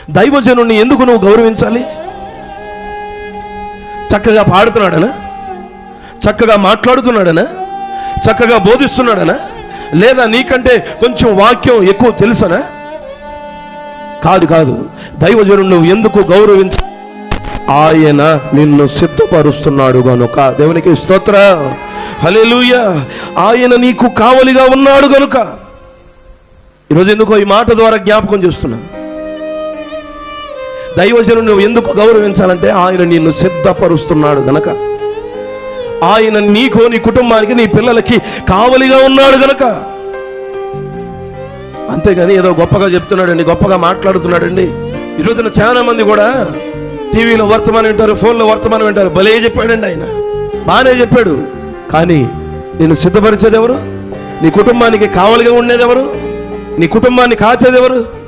దైవజనుడిని ఎందుకు నువ్వు గౌరవించాలి? చక్కగా పాడుతున్నాడనా? చక్కగా మాట్లాడుతున్నాడనా? చక్కగా బోధిస్తున్నాడనా? లేదా నీకంటే కొంచెం వాక్యం ఎక్కువ తెలుసనా? కాదు కాదు. దైవజనుడు నువ్వు ఎందుకు గౌరవించ? ఆయన నిన్ను సిద్ధపరుస్తున్నాడు గనుక. దేవునికి స్తోత్రం, హల్లెలూయా. ఆయన నీకు కావలిగా ఉన్నాడు గనుక. ఈరోజు ఎందుకో ఈ మాట ద్వారా జ్ఞాపకం చేస్తున్నా. దైవజనుడు నువ్వు ఎందుకు గౌరవించాలంటే ఆయన నిన్ను సిద్ధపరుస్తున్నాడు గనక. ఆయన నీకు, నీ కుటుంబానికి, నీ పిల్లలకి కావలిగా ఉన్నాడు గనక. అంతేగాని ఏదో గొప్పగా చెప్తున్నాడండి, గొప్పగా మాట్లాడుతున్నాడండి. ఈరోజున చాలా మంది కూడా టీవీలో వర్తమానం వింటారు, ఫోన్లో వర్తమానం వింటారు. భలే చెప్పాడండి ఆయన, బాగానే చెప్పాడు. కానీ నేను సిద్ధపరిచేది ఎవరు? నీ కుటుంబానికి కావలిగా ఉండేది ఎవరు? నీ కుటుంబాన్ని కాచేది ఎవరు?